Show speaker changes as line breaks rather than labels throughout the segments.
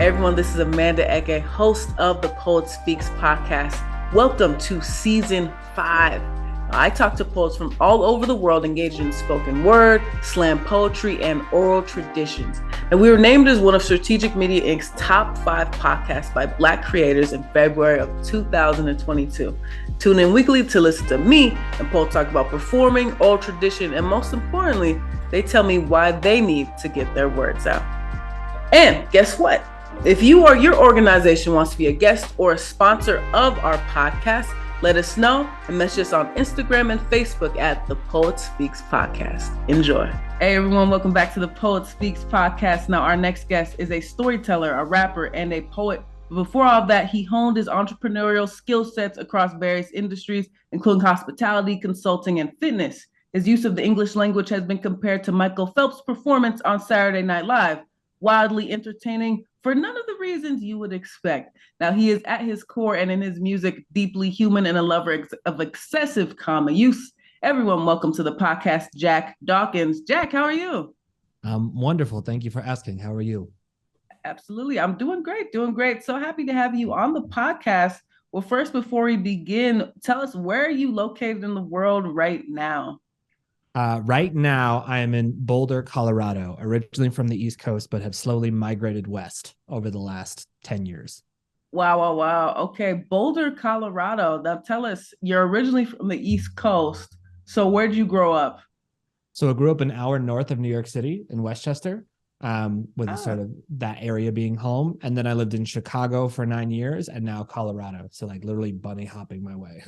Hey everyone, this is Amanda Eke, host of the Poet Speaks podcast. Welcome to season 5. I talk to poets from all over the world engaged in spoken word, slam poetry, and oral traditions. And we were named as one of Strategic Media Inc.'s top 5 podcasts by Black creators in February of 2022. Tune in weekly to listen to me and poets talk about performing, oral tradition, and most importantly, they tell me why they need to get their words out. And guess what? If you or your organization wants to be a guest or a sponsor of our podcast, let us know and message us on Instagram and Facebook at the Poet Speaks Podcast. Enjoy. Hey everyone, welcome back to the Poet Speaks Podcast. Now our next guest is a storyteller, a rapper, and a poet. Before all of that, he honed his entrepreneurial skill sets across various industries, including hospitality, consulting, and fitness. His use of the English language has been compared to Michael Phelps' performance on Saturday Night Live. Wildly entertaining for none of the reasons you would expect. Now, he is at his core and in his music deeply human and a lover of excessive comma use. Everyone, welcome to the podcast, Jack Dawkins. Jack, how are you?
Wonderful. Thank you for asking. How are you?
Absolutely. I'm doing great. So happy to have you on the podcast. Well, first, before we begin, tell us, where are you located in the world right now?
Right now, I am in Boulder, Colorado, originally from the East Coast, but have slowly migrated west over the last 10 years.
Wow. Okay, Boulder, Colorado. Now tell us, you're originally from the East Coast. So where'd you grow up?
So I grew up an hour north of New York City in Westchester, with sort of that area being home. And then I lived in Chicago for 9 years and now Colorado. So like literally bunny hopping my way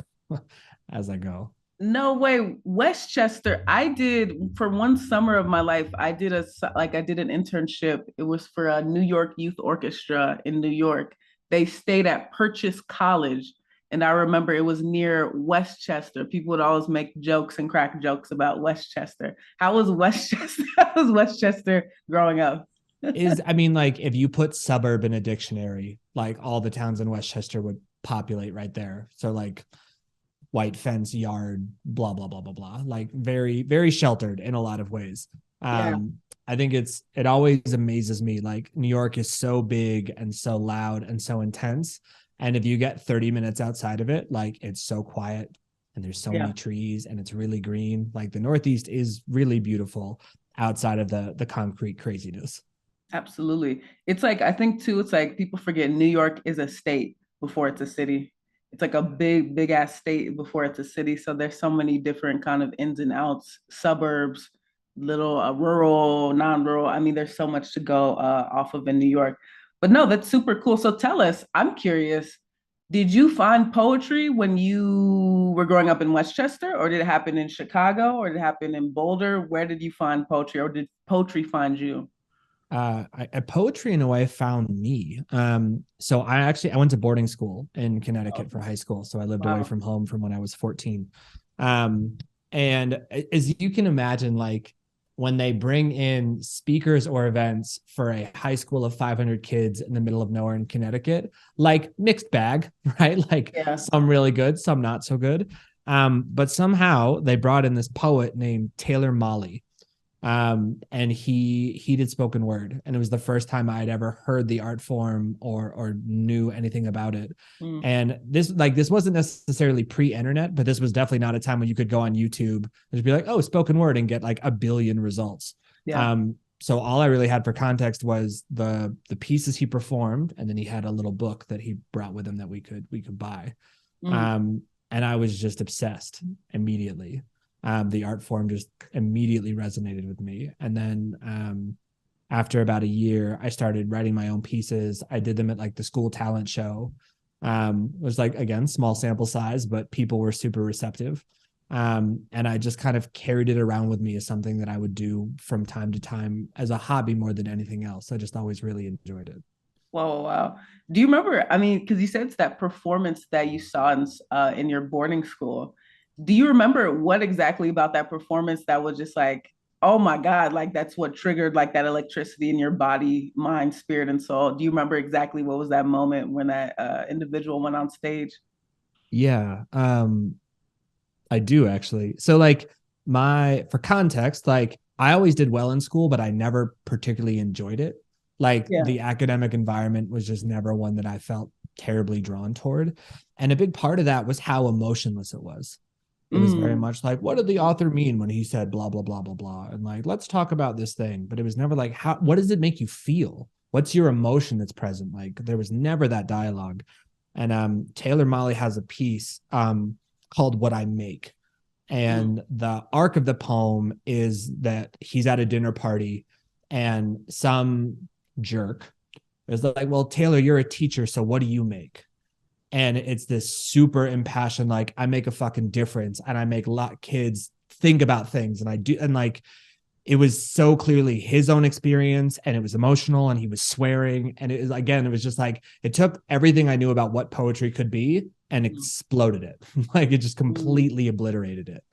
as I go.
No way. Westchester. I did, for one summer of my life, I did an internship. It was for a New York Youth Orchestra in New York. They stayed at Purchase College. And I remember it was near Westchester. People would always make jokes and crack jokes about Westchester. How was Westchester? How was Westchester growing up?
Like if you put suburb in a dictionary, like all the towns in Westchester would populate right there. So like white fence yard, blah, blah, blah, blah, blah. Like very, very sheltered in a lot of ways.
Yeah.
I think it always amazes me. Like New York is so big and so loud and so intense. And if you get 30 minutes outside of it, like it's so quiet and there's so many trees and it's really green. Like the Northeast is really beautiful outside of the concrete craziness.
Absolutely. It's like, I think too, it's like people forget New York is a state before it's a city. It's like a big ass state before it's a city. So there's so many different kind of ins and outs, suburbs, little rural, non-rural. I mean, there's so much to go off of in New York. But no, that's super cool. So tell us, I'm curious, did you find poetry when you were growing up in Westchester, or did it happen in Chicago, or did it happen in Boulder? Where did you find poetry, or did poetry find you?
Poetry in a way found me. So I went to boarding school in Connecticut for high school. So I lived away from home from when I was 14. And as you can imagine, like when they bring in speakers or events for a high school of 500 kids in the middle of nowhere in Connecticut, like mixed bag, right? Like some really good, some not so good. But somehow they brought in this poet named Taylor Molly. And he did spoken word, and it was the first time I'd ever heard the art form or knew anything about it. And this wasn't necessarily pre-internet, but this was definitely not a time when you could go on YouTube and just be like, oh, spoken word, and get like a billion results. So all I really had for context was the pieces he performed, and then he had a little book that he brought with him that we could buy. And I was just obsessed immediately. The art form just immediately resonated with me. And then after about a year, I started writing my own pieces. I did them at like the school talent show. It was like, again, small sample size, but people were super receptive. And I just kind of carried it around with me as something that I would do from time to time as a hobby more than anything else. I just always really enjoyed it.
Wow. Do you remember, I mean, because you said it's that performance that you saw in your boarding school. Do you remember what exactly about that performance that was just like, oh my God, like that's what triggered like that electricity in your body, mind, spirit, and soul? Do you remember exactly what was that moment when that individual went on stage?
Yeah, I do actually. So like for context, like I always did well in school, but I never particularly enjoyed it. Like
Yeah.
the academic environment was just never one that I felt terribly drawn toward. And a big part of that was how emotionless it was. It was very
Mm.
much like, what did the author mean when he said blah, blah, blah, blah, blah? And like, let's talk about this thing. But it was never like, what does it make you feel? What's your emotion that's present? Like there was never that dialogue. And Taylor Molly has a piece called What I Make.
Mm.
And the arc of the poem is that he's at a dinner party and some jerk is like, well, Taylor, you're a teacher, so what do you make? And it's this super impassioned, like, I make a fucking difference and I make a lot of kids think about things. And I do, and like, it was so clearly his own experience and it was emotional and he was swearing. And it was, again, it was just like, it took everything I knew about what poetry could be and exploded it. Like it just
Mm.
completely obliterated it.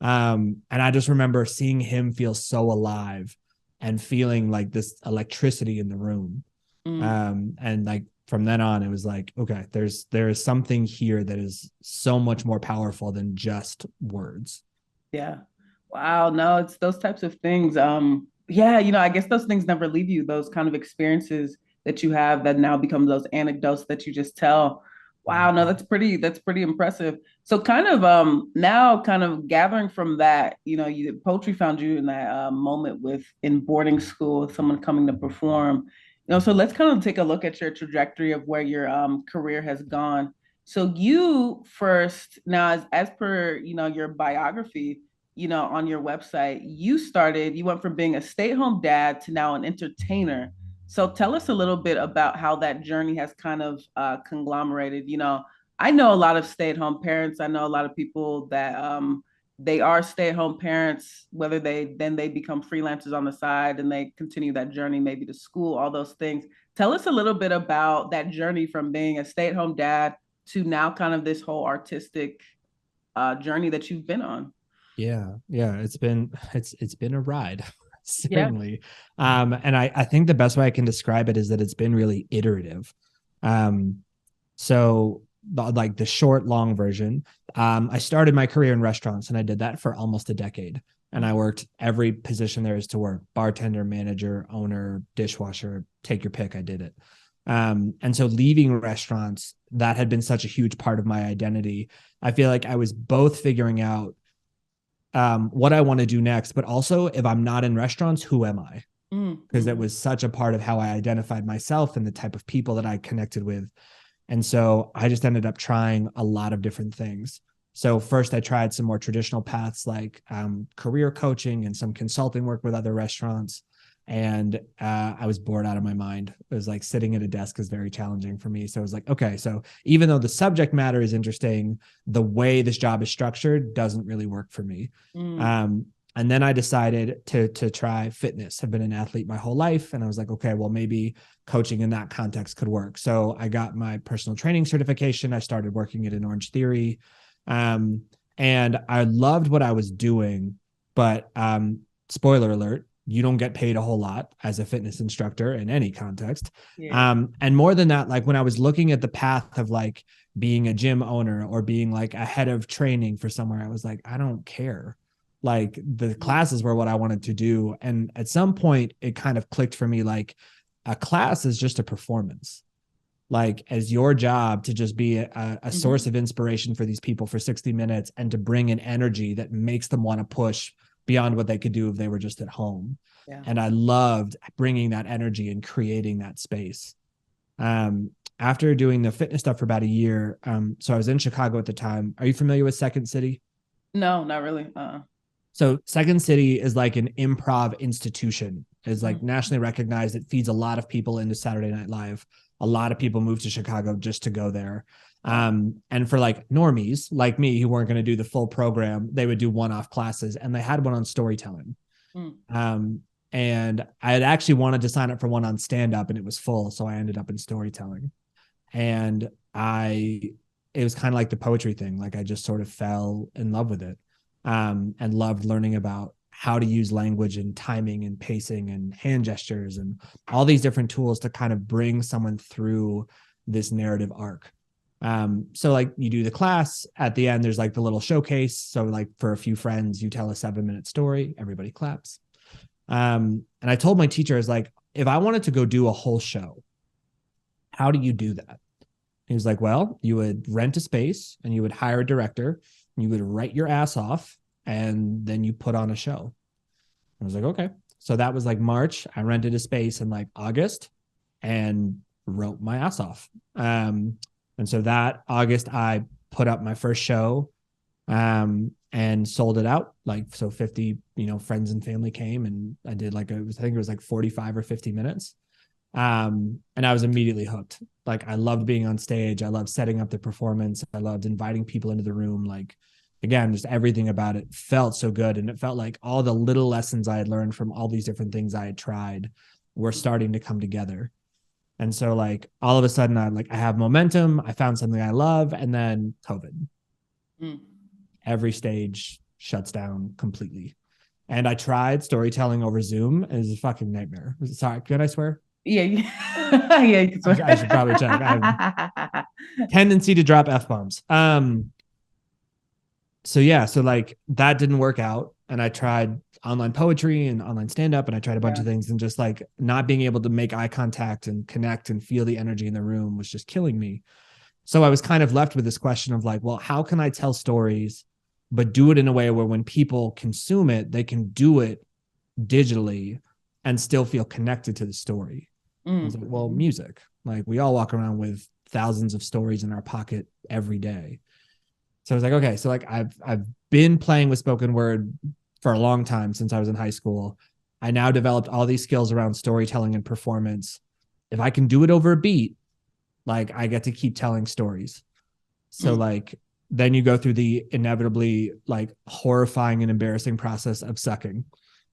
And I just remember seeing him feel so alive and feeling like this electricity in the room.
Mm.
And like from then on, it was like, okay, there is something here that is so much more powerful than just words.
Yeah. Wow. No, it's those types of things. Yeah, I guess those things never leave you, those kind of experiences that you have that now become those anecdotes that you just tell. Wow, no, that's pretty impressive. So kind of now kind of gathering from that, poetry found you in that moment with in boarding school, someone coming to perform. So let's kind of take a look at your trajectory of where your career has gone. So you first, now as per, your biography, on your website, you went from being a stay-at-home dad to now an entertainer. So tell us a little bit about how that journey has kind of conglomerated. I know a lot of stay-at-home parents. I know a lot of people that they are stay-at-home parents, whether they become freelancers on the side and they continue that journey maybe to school, all those things. Tell us a little bit about that journey from being a stay-at-home dad to now kind of this whole artistic journey that you've been on.
Yeah, it's been a ride.
Yeah.
Certainly. And I think the best way I can describe it is that it's been really iterative. um so like the short long version, I started my career in restaurants and I did that for almost a decade, and I worked every position there is to work: bartender, manager, owner, dishwasher, take your pick. I did it. And so leaving restaurants, that had been such a huge part of my identity. I feel like I was both figuring out what I want to do next, but also if I'm not in restaurants, who am I? Because it
Mm-hmm.
was such a part of how I identified myself and the type of people that I connected with. And so I just ended up trying a lot of different things. So first I tried some more traditional paths like career coaching and some consulting work with other restaurants. And I was bored out of my mind. It was like sitting at a desk is very challenging for me. So I was like, okay, so even though the subject matter is interesting, the way this job is structured doesn't really work for me.
Mm.
Um, and then I decided to try fitness. I've been an athlete my whole life. And I was like, okay, well, maybe coaching in that context could work. So I got my personal training certification. I started working at an Orange Theory. Um, and I loved what I was doing, but spoiler alert, you don't get paid a whole lot as a fitness instructor in any context.
Yeah.
And more than that, like when I was looking at the path of like being a gym owner or being like a head of training for somewhere, I was like, I don't care. Like the classes were what I wanted to do. And at some point it kind of clicked for me, like a class is just a performance. Like as your job to just be a source
Mm-hmm.
of inspiration for these people for 60 minutes and to bring an energy that makes them want to push beyond what they could do if they were just at home.
Yeah.
And I loved bringing that energy and creating that space. After doing the fitness stuff for about a year, so I was in Chicago at the time. Are you familiar with Second City?
No, not really.
So Second City is like an improv institution. It's like
Mm.
nationally recognized. It feeds a lot of people into Saturday Night Live. A lot of people move to Chicago just to go there.
Wow.
And for like normies like me who weren't going to do the full program, they would do one-off classes, and they had one on storytelling.
Mm.
Um, and I had actually wanted to sign up for one on stand-up, and it was full, so I ended up in storytelling. And it was kind of like the poetry thing. Like I just sort of fell in love with it, and loved learning about how to use language and timing and pacing and hand gestures and all these different tools to kind of bring someone through this narrative arc. So like you do the class at the end, there's like the little showcase. So like for a few friends, you tell a 7-minute story, everybody claps. And I told my teacher, I was like, if I wanted to go do a whole show, how do you do that? He was like, well, you would rent a space and you would hire a director and you would write your ass off and then you put on a show. I was like, okay. So that was like March. I rented a space in like August and wrote my ass off. And so that August, I put up my first show and sold it out. Like, so 50, friends and family came, and I did I think it was like 45 or 50 minutes. And I was immediately hooked. Like, I loved being on stage. I loved setting up the performance. I loved inviting people into the room. Like, again, just everything about it felt so good. And it felt like all the little lessons I had learned from all these different things I had tried were starting to come together. And so like all of a sudden I have momentum. I found something I love. And then COVID, every stage shuts down completely. And I tried storytelling over Zoom. It was a fucking nightmare. Sorry, could I swear?
Yeah. Yeah, you can swear.
I should probably check. I have tendency to drop F-bombs. So like that didn't work out. And I tried online poetry and online stand-up, and I tried a bunch of things, and just like not being able to make eye contact and connect and feel the energy in the room was just killing me. So I was kind of left with this question of like, well, how can I tell stories, but do it in a way where when people consume it, they can do it digitally and still feel connected to the story? I was like, well, music. Like, we all walk around with thousands of stories in our pocket every day. So I was like, okay, so like I've been playing with spoken word for a long time, since I was in high school. I now developed all these skills around storytelling and performance. If I can do it over a beat, like, I get to keep telling stories. So like, then you go through the inevitably like horrifying and embarrassing process of sucking,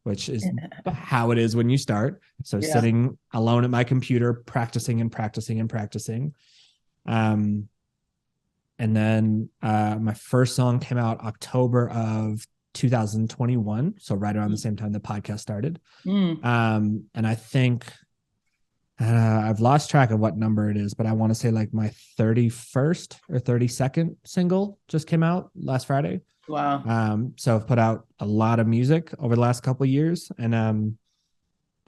which is how it is when you start. So sitting alone at my computer, practicing and practicing and practicing. And then my first song came out October of 2021. So right around the same time the podcast started. And I think I've lost track of what number it is, but I want to say like my 31st or 32nd single just came out last Friday.
Wow.
So I've put out a lot of music over the last couple of years, and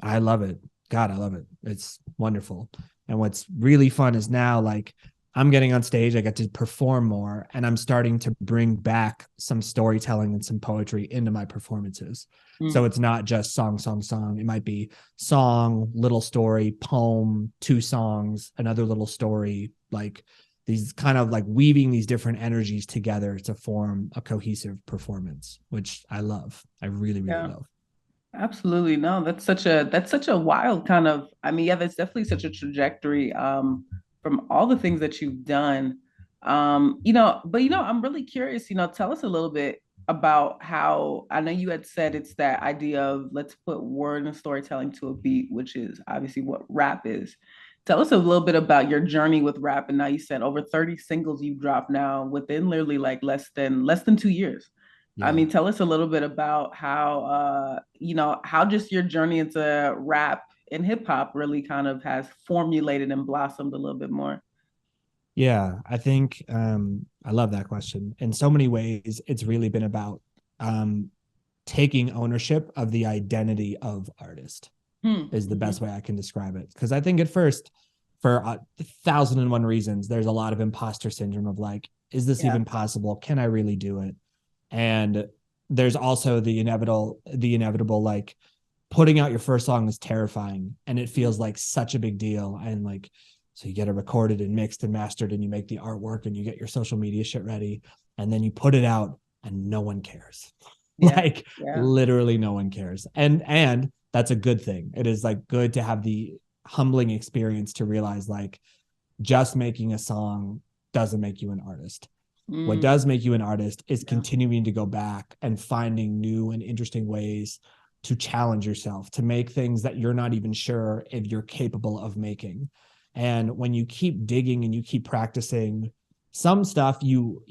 I love it. God, I love it. It's wonderful. And what's really fun is now, like, I'm getting on stage, I get to perform more, and I'm starting to bring back some storytelling and some poetry into my performances. So it's not just song. It might be song, little story, poem, 2 songs, another little story, like these kind of like weaving these different energies together to form a cohesive performance, which I love. I really, really love.
Absolutely. No, that's such a wild kind of, I mean, that's definitely such a trajectory from all the things that you've done. I'm really curious, tell us a little bit about how, I know you had said it's that idea of let's put word and storytelling to a beat, which is obviously what rap is. Tell us a little bit about your journey with rap. And now you said over 30 singles you've dropped now within literally like less than 2 years. I mean, tell us a little bit about how, how just your journey into rap and hip hop really kind of has formulated and blossomed a little bit more.
Yeah, I think I love that question. In so many ways, it's really been about taking ownership of the identity of artist is the best way I can describe it. Because I think at first, for 1,001 reasons, there's a lot of imposter syndrome of like, is this even possible? Can I really do it? And there's also the inevitable like, putting out your first song is terrifying, and it feels like such a big deal. And like, so you get it recorded and mixed and mastered, and you make the artwork and you get your social media shit ready, and then you put it out and no one cares. Literally no one cares. And that's a good thing. It is like good to have the humbling experience to realize like, just making a song doesn't make you an artist. What does make you an artist is continuing to go back and finding new and interesting ways to challenge yourself, to make things that you're not even sure if you're capable of making. And when you keep digging and you keep practicing, some stuff you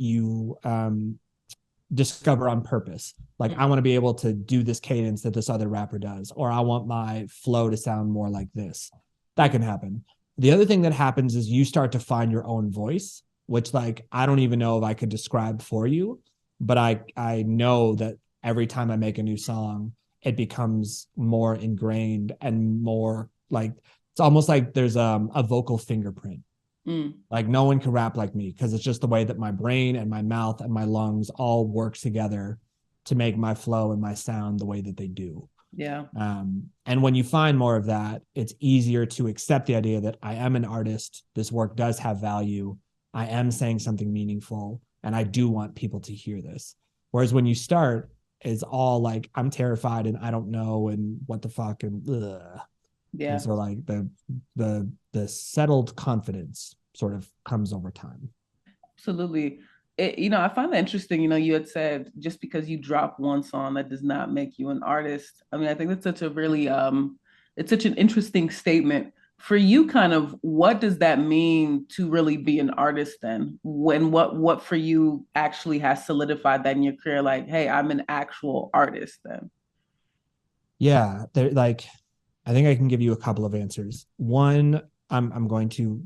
discover on purpose. Like, I want to be able to do this cadence that this other rapper does, or I want my flow to sound more like this. That can happen. The other thing that happens is you start to find your own voice, which like, I don't even know if I could describe for you, but I know that every time I make a new song, it becomes more ingrained and more like, it's almost like there's a vocal fingerprint. Like no one can rap like me because it's just the way that my brain and my mouth and my lungs all work together to make my flow and my sound the way that they do.
Yeah.
And when you find more of that, it's easier to accept the idea that I am an artist. This work does have value. I am saying something meaningful, and I do want people to hear this. Whereas when you start, it's all like, I'm terrified and I don't know and what the fuck and ugh.
Yeah.
And so like the settled confidence sort of comes over time.
Absolutely. I find that interesting. You had said just because you drop one song, that does not make you an artist. I mean, I think that's such a really, it's such an interesting statement. For you, kind of, what does that mean to really be an artist then? What for you actually has solidified that in your career? Like, hey, I'm an actual artist then.
Yeah, they're like, I think I can give you a couple of answers. One, I'm going to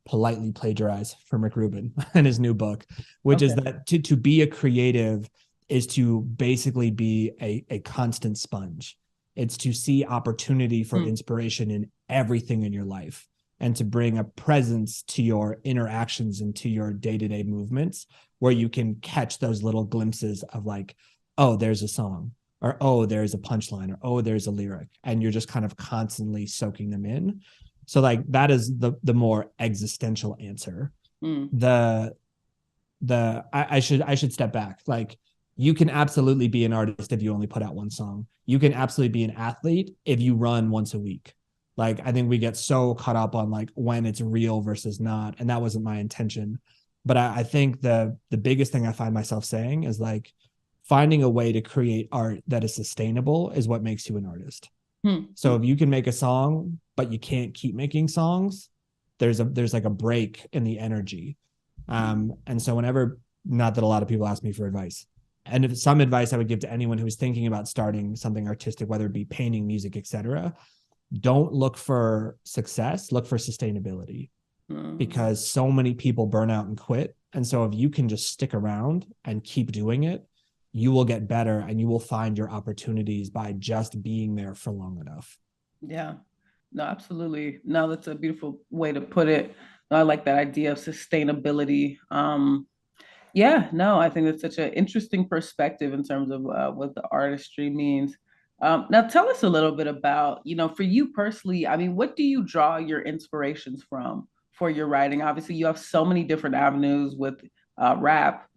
politely plagiarize from Rick Rubin and his new book, which is that to be a creative is to basically be a constant sponge. It's to see opportunity for inspiration in everything in your life and to bring a presence to your interactions and to your day-to-day movements where you can catch those little glimpses of like, oh, there's a song, or oh, there's a punchline, or oh, there's a lyric, and you're just kind of constantly soaking them in. So like that is the more existential answer. I should step back. Like, you can absolutely be an artist if you only put out one song. You can absolutely be an athlete if you run once a week. Like, I think we get so caught up on like when it's real versus not, and that wasn't my intention. But I think the biggest thing I find myself saying is like, finding a way to create art that is sustainable is what makes you an artist. So if you can make a song, but you can't keep making songs, there's like a break in the energy. And so whenever, not that a lot of people ask me for advice, and if some advice I would give to anyone who's thinking about starting something artistic, whether it be painting, music, etc., don't look for success, look for sustainability, because so many people burn out and quit. And so if you can just stick around and keep doing it, you will get better and you will find your opportunities by just being there for long enough.
Yeah, no, absolutely. No, that's a beautiful way to put it. I like that idea of sustainability. Yeah, no, I think that's such an interesting perspective in terms of what the artistry means. Now, tell us a little bit about, for you personally, I mean, what do you draw your inspirations from for your writing? Obviously, you have so many different avenues with rap,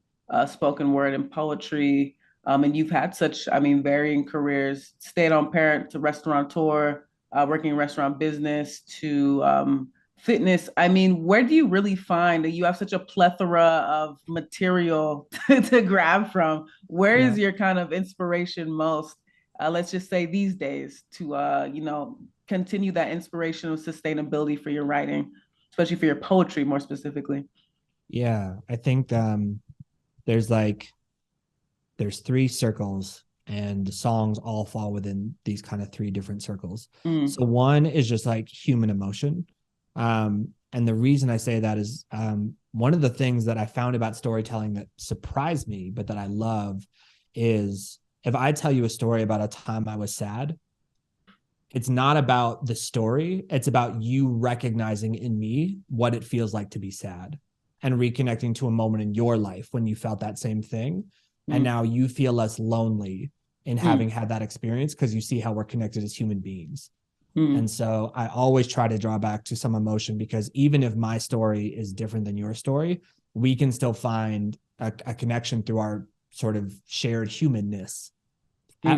spoken word, and poetry. And you've had such, I mean, varying careers, stay-at-home parent to restaurateur, working in restaurant business to fitness. I mean, where do you really find that you have such a plethora of material to grab from? Where is your kind of inspiration most, let's just say these days, to, continue that inspirational sustainability for your writing, especially for your poetry more specifically?
Yeah, I think there's three circles and the songs all fall within these kind of three different circles. So one is just like human emotion. And the reason I say that is one of the things that I found about storytelling that surprised me, but that I love, is if I tell you a story about a time I was sad, it's not about the story. It's about you recognizing in me what it feels like to be sad and reconnecting to a moment in your life when you felt that same thing. And now you feel less lonely in having had that experience because you see how we're connected as human beings. And so I always try to draw back to some emotion, because even if my story is different than your story, we can still find a connection through our sort of shared humanness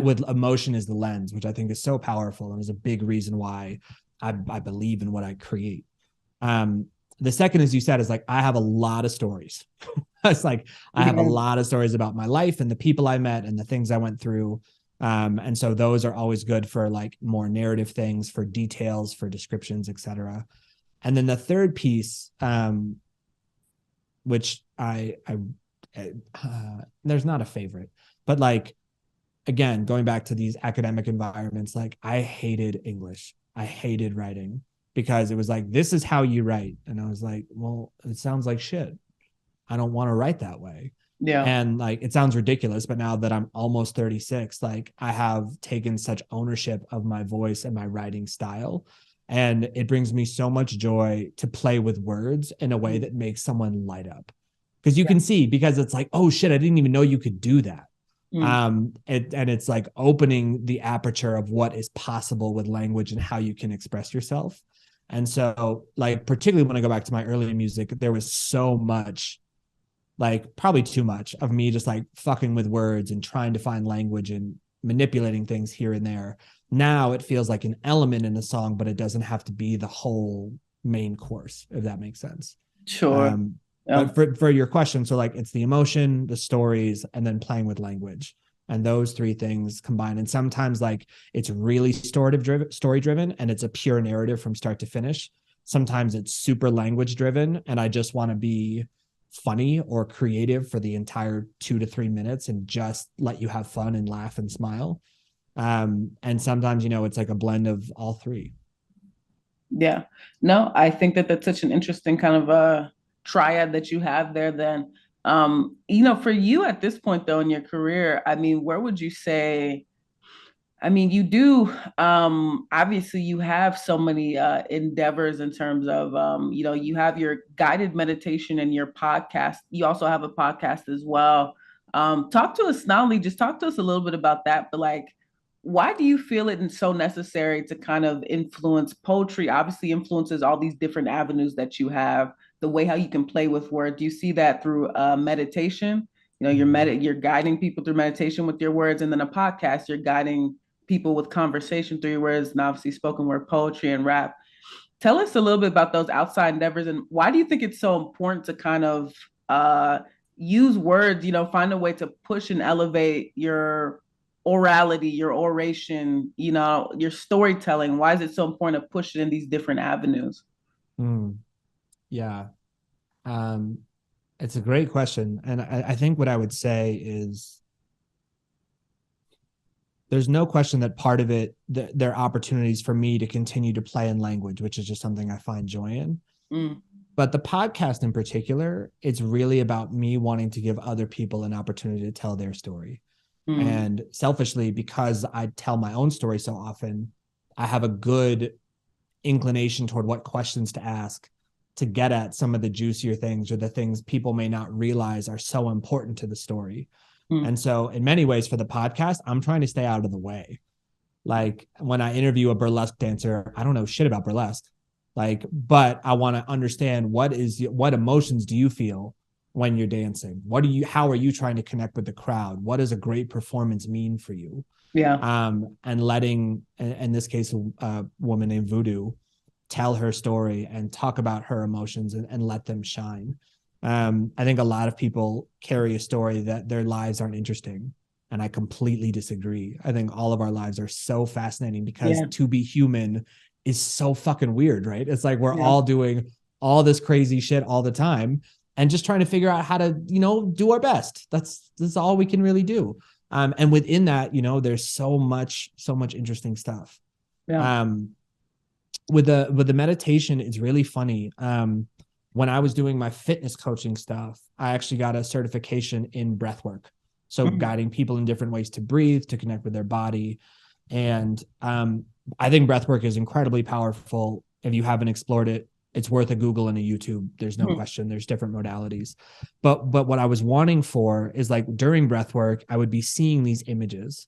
with emotion as the lens, which I think is so powerful and is a big reason why I believe in what I create. The second, as you said, is like, I have a lot of stories. It's like, I have a lot of stories about my life and the people I met and the things I went through. And so those are always good for like more narrative things, for details, for descriptions, etc. And then the third piece, which there's not a favorite, but like, again, going back to these academic environments, like I hated English. I hated writing because it was like, this is how you write. And I was like, well, it sounds like shit. I don't want to write that way. Yeah. And like, it sounds ridiculous, but now that I'm almost 36, like I have taken such ownership of my voice and my writing style And it brings me so much joy to play with words in a way that makes someone light up. Because you can see, because it's like, oh shit, I didn't even know you could do that. And it's like opening the aperture of what is possible with language and how you can express yourself. And so, like, particularly when I go back to my early music, there was so much, like probably too much of me just like fucking with words and trying to find language and manipulating things here and there. Now it feels like an element in a song, but it doesn't have to be the whole main course, if that makes sense.
Sure.
But for your question, so like it's the emotion, the stories, and then playing with language. And those three things combined. And sometimes like it's really story driven and it's a pure narrative from start to finish. Sometimes it's super language driven and I just want to be funny or creative for the entire 2 to 3 minutes and just let you have fun and laugh and smile. And sometimes, you know, it's like a blend of all three.
Yeah. No, I think that that's such an interesting kind of a triad that you have there then. You know, for you at this point though in your career, I mean, where would you say, I mean, you do obviously you have so many endeavors in terms of you know, you have your guided meditation and your podcast. You also have a podcast as well. Talk to us, not only just talk to us a little bit about that, but like why do you feel it so necessary to kind of influence poetry? Obviously influences all these different avenues that you have, the way how you can play with words. Do you see that through meditation? You know, you're guiding people through meditation with your words, and then a podcast, you're guiding people with conversation through your words, and obviously spoken word poetry and rap. Tell us a little bit about those outside endeavors, and why do you think it's so important to kind of use words, you know, find a way to push and elevate your orality, your oration, you know, your storytelling? Why is it so important to push it in these different avenues?
Yeah. It's a great question. And I think what I would say is there's no question that part of it, there are opportunities for me to continue to play in language, which is just something I find joy in. But the podcast in particular, it's really about me wanting to give other people an opportunity to tell their story. And selfishly, because I tell my own story so often, I have a good inclination toward what questions to ask to get at some of the juicier things or the things people may not realize are so important to the story. And so in many ways for the podcast, I'm trying to stay out of the way. Like when I interview a burlesque dancer, I don't know shit about burlesque. Like, but I want to understand what emotions do you feel when you're dancing? How are you trying to connect with the crowd? What does a great performance mean for you?
Yeah.
And letting, in this case, a woman named Voodoo tell her story and talk about her emotions and let them shine. I think a lot of people carry a story that their lives aren't interesting. And I completely disagree. I think all of our lives are so fascinating because to be human is so fucking weird, right? It's like we're all doing all this crazy shit all the time and just trying to figure out how to, you know, do our best. That's all we can really do. And within that, you know, there's so much interesting stuff. With the meditation, it's really funny. When I was doing my fitness coaching stuff, I actually got a certification in breath work. So guiding people in different ways to breathe, to connect with their body. And I think breath work is incredibly powerful. If you haven't explored it, it's worth a Google and a YouTube. There's no question. There's different modalities. But what I was wanting for is like during breath work, I would be seeing these images,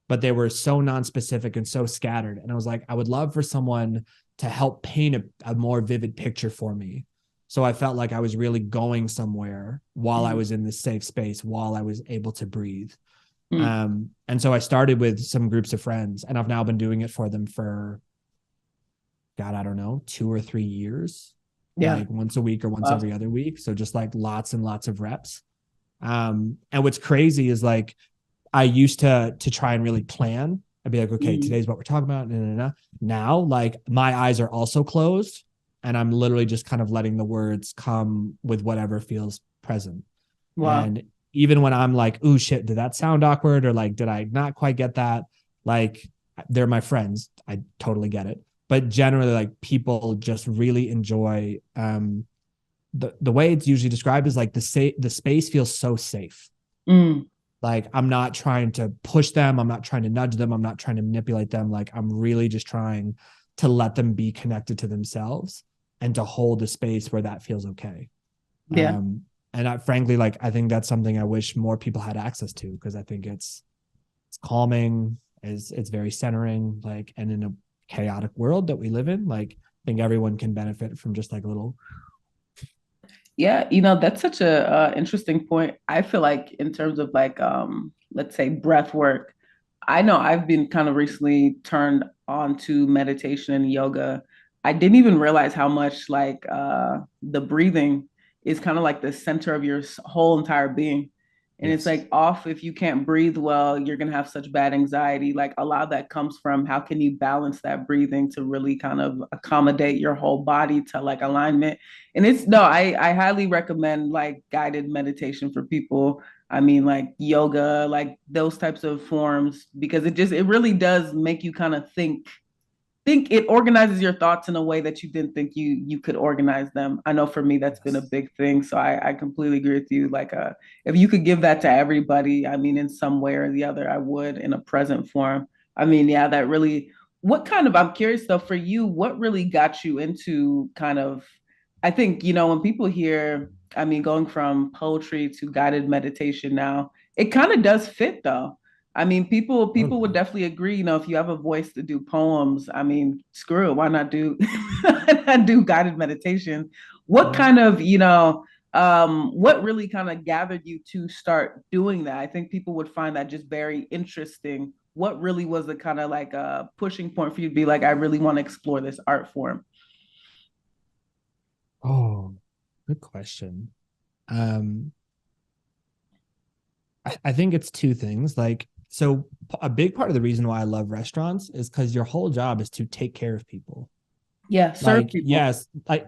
but they were so non-specific and so scattered. And I was like, I would love for someone to help paint a more vivid picture for me. So I felt like I was really going somewhere while I was in this safe space, while I was able to breathe. And so I started with some groups of friends, and I've now been doing it for them for, God, I don't know, 2 or 3 years, like once a week or once every other week. So just like lots and lots of reps. And what's crazy is like, I used to try and really plan. I'd be like, okay, today's what we're talking about. Now, like my eyes are also closed and I'm literally just kind of letting the words come with whatever feels present. And even when I'm like, oh shit, did that sound awkward? Or like, did I not quite get that? Like, they're my friends. I totally get it. But generally, like people just really enjoy the way it's usually described is like the space feels so safe. Like I'm not trying to push them. I'm not trying to nudge them. I'm not trying to manipulate them. Like I'm really just trying to let them be connected to themselves and to hold a space where that feels okay.
Yeah.
And frankly, like, I think that's something I wish more people had access to, because I think it's calming, it's very centering, like, and in a chaotic world that we live in, like, I think everyone can benefit from just like a little.
Yeah, that's such a interesting point. I feel like in terms of like let's say breath work, I know I've been kind of recently turned on to meditation and yoga. I didn't even realize how much like the breathing is kind of like the center of your whole entire being. And it's
Yes.
like off if you can't breathe well, you're gonna have such bad anxiety. Like a lot of that comes from how can you balance that breathing to really kind of accommodate your whole body to like alignment. And it's no, I highly recommend like guided meditation for people. I mean, like yoga, like those types of forms, because it really does make you kind of think it organizes your thoughts in a way that you didn't think you could organize them. I know for me that's been a
Yes.
big thing. So I completely agree with you. Like if you could give that to everybody, I mean, in some way or the other, I would in a present form. I mean, yeah, that really what kind of I'm curious though for you, what really got you into kind of I think, when people hear, I mean, going from poetry to guided meditation now, it kind of does fit though. I mean, people would
Totally.
definitely agree. If you have a voice to do poems, I mean, screw it. Why not do why not do guided meditation? What
Yeah.
kind of what really kind of gathered you to start doing that? I think people would find that just very interesting. What really was the kind of like a pushing point for you to be like, I really want to explore this art form?
Oh, good question. Um, I think it's two things. Like, so a big part of the reason why I love restaurants is because your whole job is to take care of people.
Yeah, serve
Like,
people.
yes, like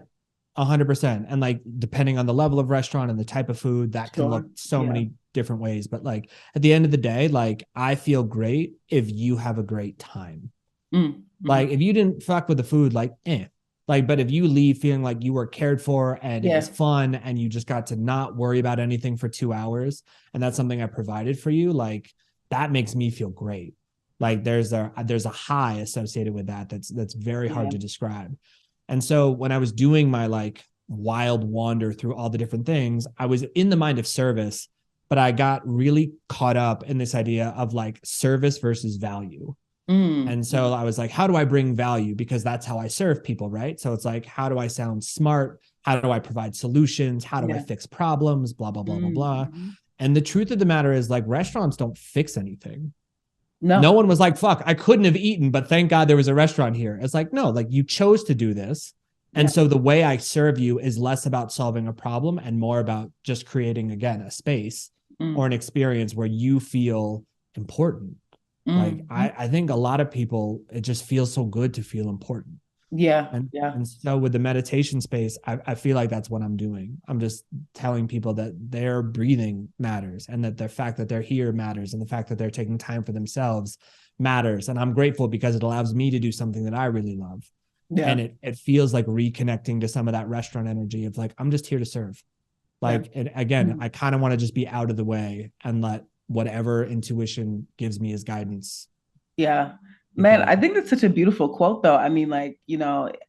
100%. And like, depending on the level of restaurant and the type of food, that can
Sure.
look so
Yeah.
many different ways. But like, at the end of the day, like, I feel great if you have a great time.
Mm-hmm.
Like, if you didn't fuck with the food, like, eh. Like, but if you leave feeling like you were cared for and it was
Yeah.
fun and you just got to not worry about anything for 2 hours, and that's something I provided for you, like, that makes me feel great. Like, there's a high associated with that that's very hard
Yeah.
to describe. And so when I was doing my like wild wander through all the different things, I was in the mind of service, but I got really caught up in this idea of like service versus value.
Mm.
And so I was like, how do I bring value? Because that's how I serve people, right? So it's like, how do I sound smart? How do I provide solutions? How do I
Yeah.
fix problems? Blah, blah, blah, blah, blah.
Mm.
And the truth of the matter is, like, restaurants don't fix anything. No
No.
one was like, fuck, I couldn't have eaten, but thank God there was a restaurant here. It's like, no, like, you chose to do this. And
Yeah.
so the way I serve you is less about solving a problem and more about just creating, again, a space or
Mm.
an experience where you feel important. Like,
Mm.
I think a lot of people, it just feels so good to feel important.
Yeah.
And
Yeah.
and so with the meditation space, I feel like that's what I'm doing. I'm just telling people that their breathing matters, and that the fact that they're here matters, and the fact that they're taking time for themselves matters. And I'm grateful because it allows me to do something that I really love.
Yeah.
And it feels like reconnecting to some of that restaurant energy of like, I'm just here to serve.
Yeah.
Like, and again,
Mm.
I kind of want to just be out of the way and let whatever intuition gives me as guidance
Yeah.
take the
Man, I
wheel.
think that's such a beautiful quote though. I mean, like,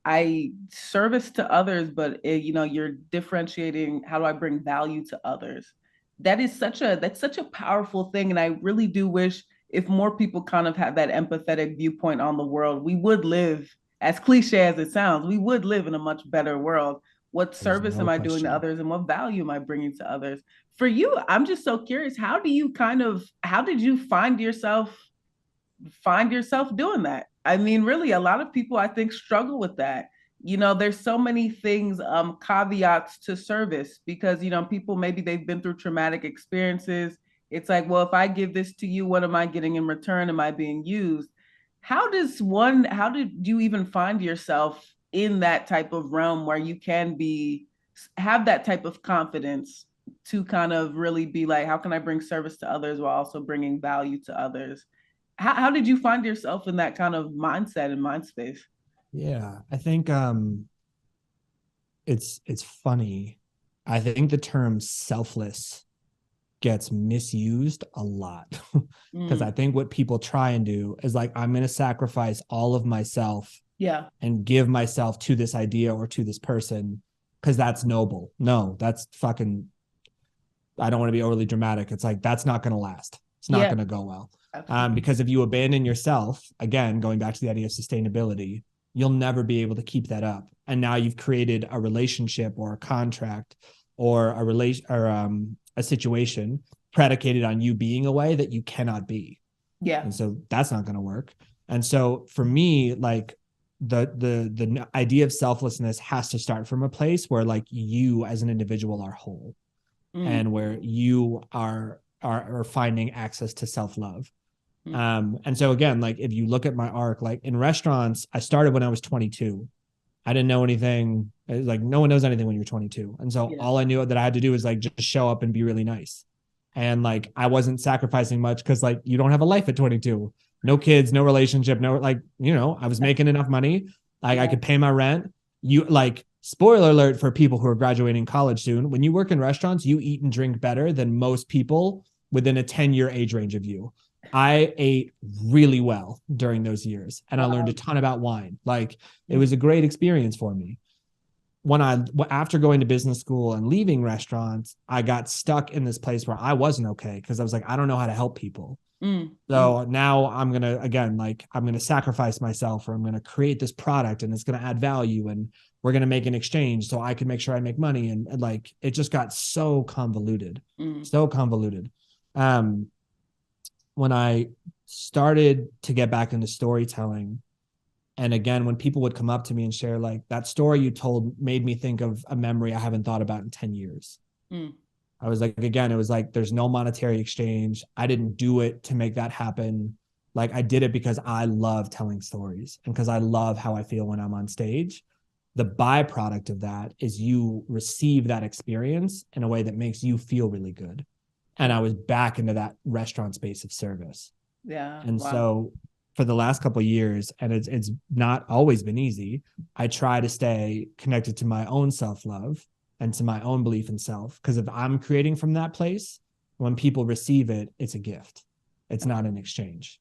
I service to others, but you're differentiating how do I bring value to others? That's such a powerful thing. And I really do wish if more people kind of have that empathetic viewpoint on the world, we would live, as cliche as it sounds, we would live in a much better world. What
There's
service am
no
I doing to
question.
others and what value am I bringing to others? For you, I'm just so curious, how did you find yourself doing that? I mean, really, a lot of people I think struggle with that. There's so many things, caveats to service because, people maybe they've been through traumatic experiences. It's like, well, if I give this to you, what am I getting in return? Am I being used? How did you even find yourself in that type of realm where you can have that type of confidence to kind of really be like, how can I bring service to others while also bringing value to others? How did you find yourself in that kind of mindset and mind space?
Yeah, I think it's funny. I think the term selfless gets misused a lot because I
Mm,
think what people try and do is like, I'm going to sacrifice all of myself
Yeah.
and give myself to this idea or to this person because that's noble. No, that's fucking, I don't want to be overly dramatic. It's like, that's not going to last. It's not
Yeah.
going to go well.
Absolutely.
Because if you abandon yourself, again, going back to the idea of sustainability, you'll never be able to keep that up. And now you've created a relationship or a contract or a relation or a situation predicated on you being a way that you cannot be.
Yeah.
And so that's not going to work. And so for me, like the idea of selflessness has to start from a place where like you as an individual are whole and where you are finding access to self-love. And so again, like if you look at my arc, like in restaurants, I started when I was 22. I didn't know anything. Like no one knows anything when you're 22. And so all I knew that I had to do was like just show up and be really nice. And like I wasn't sacrificing much because like you don't have a life at 22. No kids, no relationship, no like, you know, I was making enough money. Like I could pay my rent. You like, spoiler alert for people who are graduating college soon. When you work in restaurants, you eat and drink better than most people within a 10-year age range of you. I ate really well during those years and I learned a ton about wine. Like it was a great experience for me. After going to business school and leaving restaurants, I got stuck in this place where I wasn't okay because I was like, I don't know how to help people. So now I'm going to sacrifice myself or I'm going to create this product and it's going to add value and we're going to make an exchange so I can make sure I make money. And like, it just got so convoluted, so convoluted. When I started to get back into storytelling, and again, when people would come up to me and share like that story you told made me think of a memory I haven't thought about in 10 years. I was like, again, it was like, there's no monetary exchange. I didn't do it to make that happen. Like I did it because I love telling stories and because I love how I feel when I'm on stage. The byproduct of that is you receive that experience in a way that makes you feel really good. And I was back into that restaurant space of service.
Yeah.
And so for the last couple of years, and it's not always been easy, I try to stay connected to my own self-love and to my own belief in self. Because if I'm creating from that place, when people receive it, it's a gift. It's not an exchange.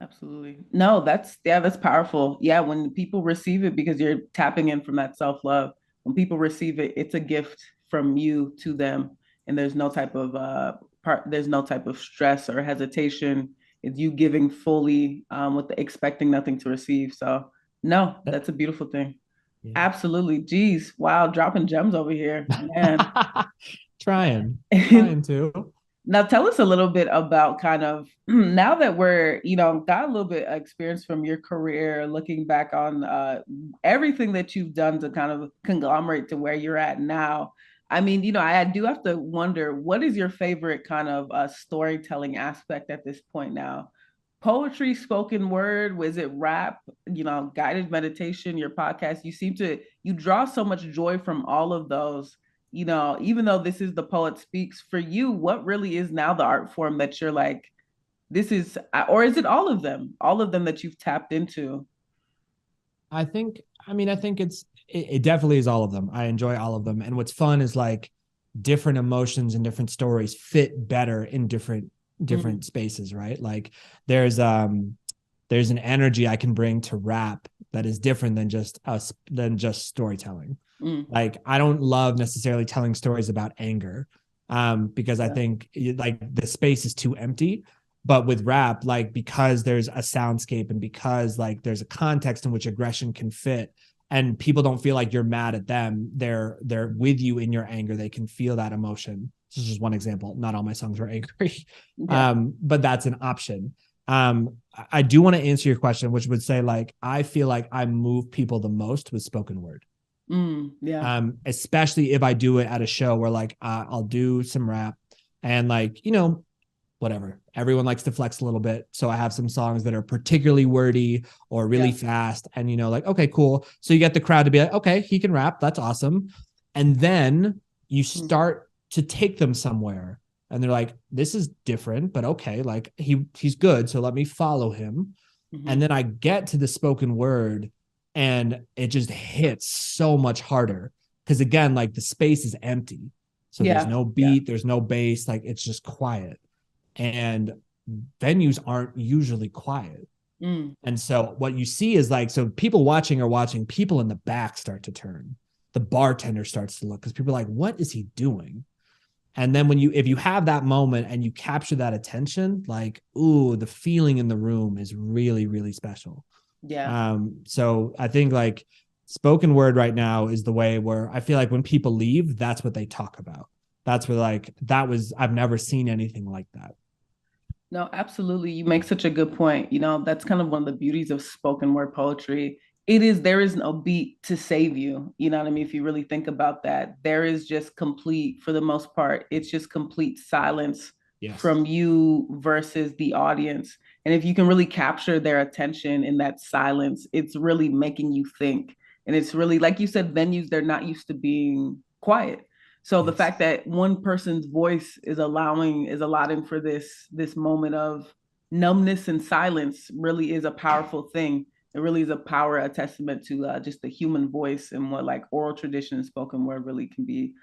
Absolutely. No, that's powerful. Yeah, when people receive it, because you're tapping in from that self-love, when people receive it, it's a gift from you to them. And there's no type of there's no type of stress or hesitation. It's you giving fully with expecting nothing to receive. So no, that's a beautiful thing. Yeah. Absolutely. Geez. Wow. Dropping gems over here, man.
trying to.
Now tell us a little bit about kind of now that we're, got a little bit of experience from your career, looking back on everything that you've done to kind of conglomerate to where you're at now. I mean, I do have to wonder, what is your favorite kind of storytelling aspect at this point now? Poetry, spoken word, was it rap, guided meditation, your podcast? You draw so much joy from all of those. Even though this is the Poet Speaks, for you, what really is now the art form that you're like, this is, or is it all of them that you've tapped into?
I think it definitely is all of them. I enjoy all of them. And what's fun is like different emotions and different stories fit better in different spaces, right? Like there's an energy I can bring to rap that is different than just storytelling. Like I don't love necessarily telling stories about anger because I think like the space is too empty. But with rap, like because there's a soundscape and because like there's a context in which aggression can fit and people don't feel like you're mad at them, they're with you in your anger. They can feel that emotion. This is just one example. Not all my songs were angry, but that's an option. I do want to answer your question, which would say like I feel like I move people the most with spoken word. Especially if I do it at a show where like I'll do some rap and like, whatever. Everyone likes to flex a little bit. So I have some songs that are particularly wordy or really fast. And, like, okay, cool. So you get the crowd to be like, okay, he can rap. That's awesome. And then you start to take them somewhere and they're like, this is different, but okay. Like he's good. So let me follow him. And then I get to the spoken word and it just hits so much harder. Cause again, like the space is empty. So there's no beat, there's no bass. Like it's just quiet. And venues aren't usually quiet.
Mm.
And so what you see is like, so people watching are watching, people in the back start to turn. The bartender starts to look because people are like, what is he doing? And then if you have that moment and you capture that attention, like, ooh, the feeling in the room is really, really special.
Yeah.
So I think like spoken word right now is the way where I feel like when people leave, that's what they talk about. That's where like, I've never seen anything like that.
No, absolutely. You make such a good point. That's kind of one of the beauties of spoken word poetry. There is no beat to save you. You know what I mean? If you really think about that, there is just complete, for the most part, it's just complete silence
Yes.
from you versus the audience. And if you can really capture their attention in that silence, it's really making you think. And it's really, like you said, venues, they're not used to being quiet. So the
Yes.
fact that one person's voice is allotting for this moment of numbness and silence really is a powerful thing. It really is a testament to just the human voice and what like oral tradition and spoken word really can be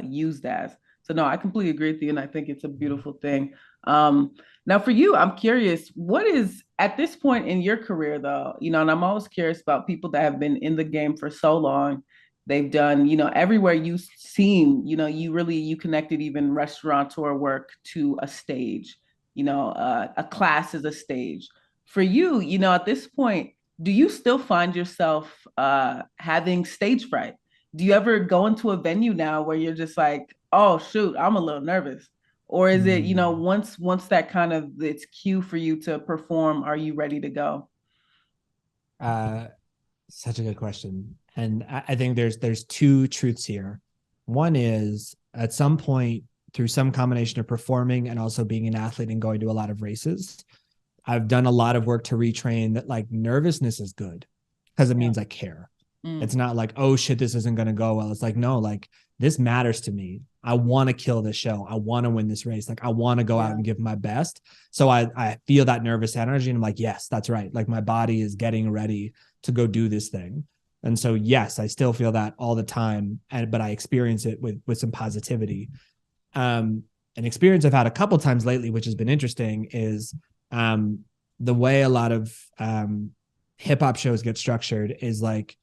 used as. So no, I completely agree with you, and I think it's a beautiful thing. Now for you, I'm curious, what is at this point in your career though, and I'm always curious about people that have been in the game for so long. They've done, everywhere you seem, you connected even restaurateur work to a stage, a class is a stage. For you, at this point, do you still find yourself having stage fright? Do you ever go into a venue now where you're just like, oh shoot, I'm a little nervous? Or is it,
Mm.
once that kind of it's cue for you to perform, are you ready to go?
Uh, Such a good question. And I think there's two truths here. One is at some point through some combination of performing and also being an athlete and going to a lot of races, I've done a lot of work to retrain that like nervousness is good because it
Yeah.
means I care.
Mm.
It's not like, oh shit, this isn't going to go well. It's like, no, like this matters to me. I want to kill this show. I want to win this race. Like I want to go out
Yeah.
and give my best. So I feel that nervous energy and I'm like, yes, that's right. Like my body is getting ready to go do this thing. And so, yes, I still feel that all the time. But I experience it with some positivity. Um, an experience I've had a couple times lately, which has been interesting, is um, the way a lot of hip hop shows get structured is like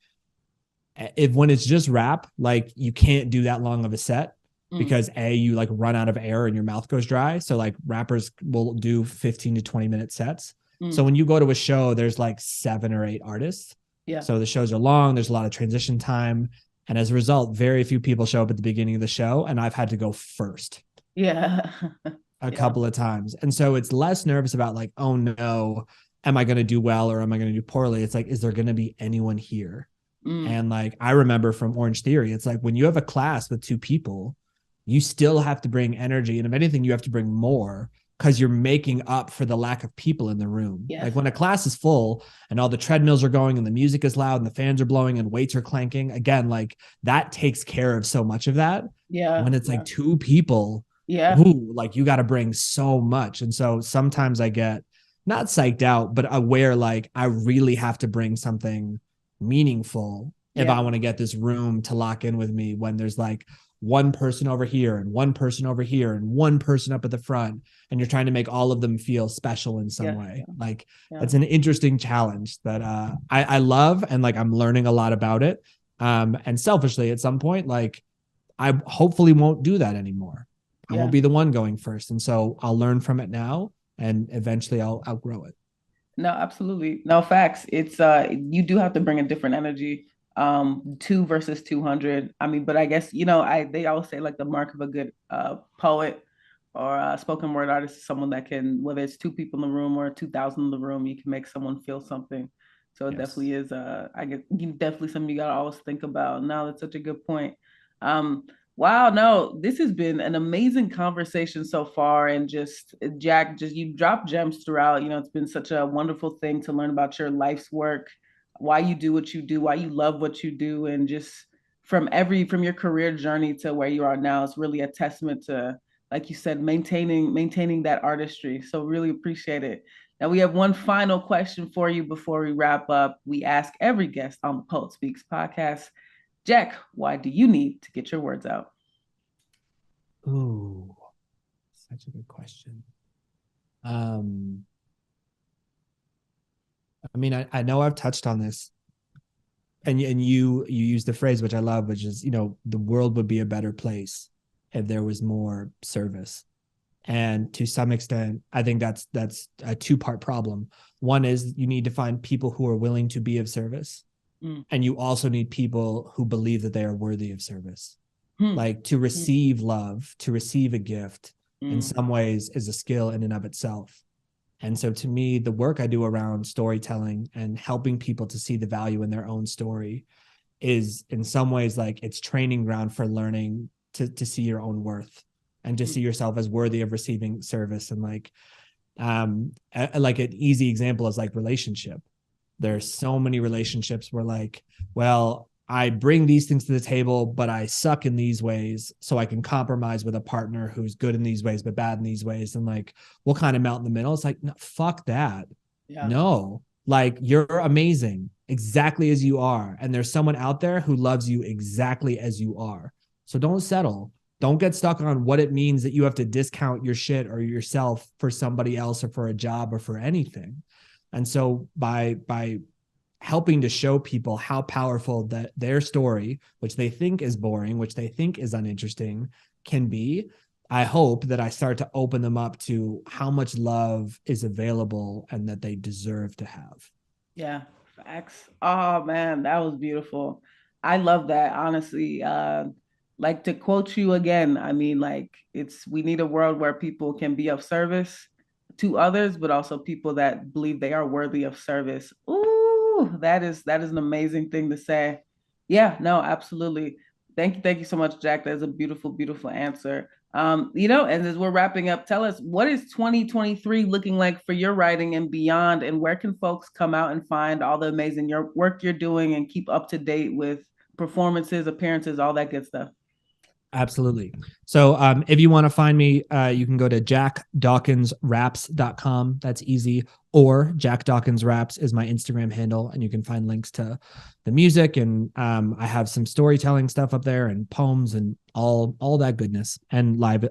if when it's just rap, like you can't do that long of a set
Mm.
because you like run out of air and your mouth goes dry. So like rappers will do 15 to 20-minute sets. So
Mm.
when you go to a show, there's like 7 or 8 artists.
Yeah.
So the shows are long, there's a lot of transition time. And as a result, very few people show up at the beginning of the show. And I've had to go first
Yeah.
a
Yeah.
couple of times. And so it's less nervous about like, oh no, am I going to do well or am I going to do poorly? It's like, is there going to be anyone here?
Mm.
And like I remember from Orange Theory, it's like when you have a class with 2 people, you still have to bring energy. And if anything, you have to bring more because you're making up for the lack of people in the room.
Yes.
Like when a class is full and all the treadmills are going and the music is loud and the fans are blowing and weights are clanking, again, like that takes care of so much of that.
Yeah.
When it's
Yeah.
like 2 people,
Yeah.
ooh, like you got to bring so much. And so sometimes I get not psyched out, but aware like I really have to bring something meaningful if I
Yeah.
want to get this room to lock in with me when there's like one person over here and one person over here and one person up at the front and you're trying to make all of them feel special in some
Yeah.
way. Like
Yeah.
it's an interesting challenge that I love and like I'm learning a lot about it. And selfishly at some point, like I hopefully won't do that anymore. I won't
Yeah.
be the one going first. And so I'll learn from it now and eventually I'll outgrow it.
No, absolutely. No facts. It's you do have to bring a different energy. 2 versus 200. I mean, but I guess, they always say like the mark of a good poet or a spoken word artist is someone that can, whether it's 2 people in the room or 2,000 in the room, you can make someone feel something. So it
Yes.
definitely is I get definitely something you gotta always think about. No, that's such a good point. Um, Wow, no, this has been an amazing conversation so far. And just, Jack, just you drop gems throughout. It's been such a wonderful thing to learn about your life's work, why you do what you do, why you love what you do, and just from your career journey to where you are now, it's really a testament to, like you said, maintaining that artistry. So really appreciate it. Now we have one final question for you before we wrap up. We ask every guest on the Poet Speaks podcast, Jack, why do you need to get your words out?
Ooh, such a good question. Um, I mean, I know I've touched on this, and you use the phrase, which I love, which is, the world would be a better place if there was more service. And to some extent, I think that's a two-part problem. One is you need to find people who are willing to be of service. And you also need people who believe that they are worthy of service. Like to receive love, to receive a gift in some ways is a skill in and of itself. And so to me, the work I do around storytelling and helping people to see the value in their own story is in some ways like it's training ground for learning to see your own worth and to see yourself as worthy of receiving service. And like an easy example is like relationship. There's so many relationships where like, well, I bring these things to the table, but I suck in these ways. So I can compromise with a partner who's good in these ways, but bad in these ways. And like, we'll kind of melt in the middle. It's like, no, fuck that. Yeah. No, like you're amazing exactly as you are. And there's someone out there who loves you exactly as you are. So don't settle. Don't get stuck on what it means that you have to discount your shit or yourself for somebody else or for a job or for anything. And so by helping to show people how powerful that their story, which they think is boring, which they think is uninteresting, can be, I hope that I start to open them up to how much love is available and that they deserve to have.
Yeah, facts. Oh man, that was beautiful. I love that, honestly. Like to quote you again, I mean, like we need a world where people can be of service to others, but also people that believe they are worthy of service. Ooh, that is an amazing thing to say. Yeah, no, absolutely. Thank you so much, Jack. That's a beautiful, beautiful answer. And as we're wrapping up, tell us, what is 2023 looking like for your writing and beyond, and where can folks come out and find all the amazing work you're doing and keep up to date with performances, appearances, all that good stuff?
Absolutely. So if you want to find me, you can go to jackdawkinsraps.com. That's easy. Or Jack Dawkins Raps is my Instagram handle, and you can find links to the music. And I have some storytelling stuff up there and poems and all that goodness and live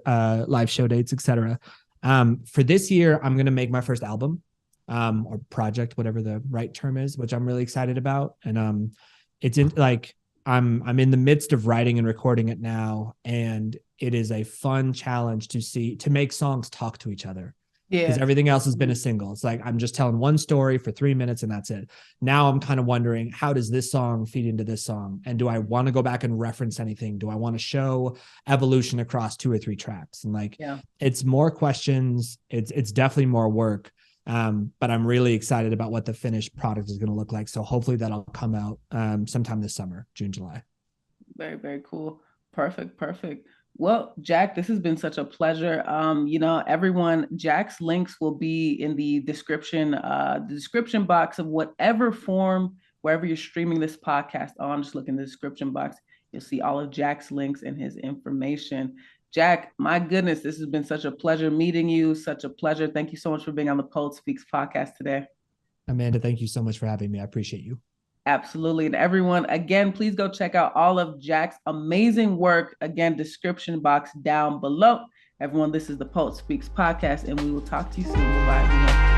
show dates, etc. For this year, I'm going to make my first album or project, whatever the right term is, which I'm really excited about. And it's in like, I'm in the midst of writing and recording it now, and it is a fun challenge to make songs talk to each other. Because everything else has been a single. It's like I'm just telling one story for 3 minutes and that's it. Now I'm kind of wondering, how does this song feed into this song? And do I want to go back and reference anything? Do I want to show evolution across 2 or 3 tracks? And like, it's more questions. It's definitely more work. But I'm really excited about what the finished product is going to look like. So hopefully that'll come out sometime this summer, June, July.
Very, very cool. Perfect. Well, Jack, this has been such a pleasure. Everyone, Jack's links will be in the description box of whatever form, wherever you're streaming this podcast on. Just look in the description box. You'll see all of Jack's links and his information. Jack, my goodness, this has been such a pleasure meeting you. Such a pleasure. Thank you so much for being on the Poet Speaks podcast today.
Amanda, thank you so much for having me. I appreciate you.
Absolutely. And everyone, again, please go check out all of Jack's amazing work. Again, description box down below. Everyone, this is the Poet Speaks podcast, and we will talk to you soon. Bye.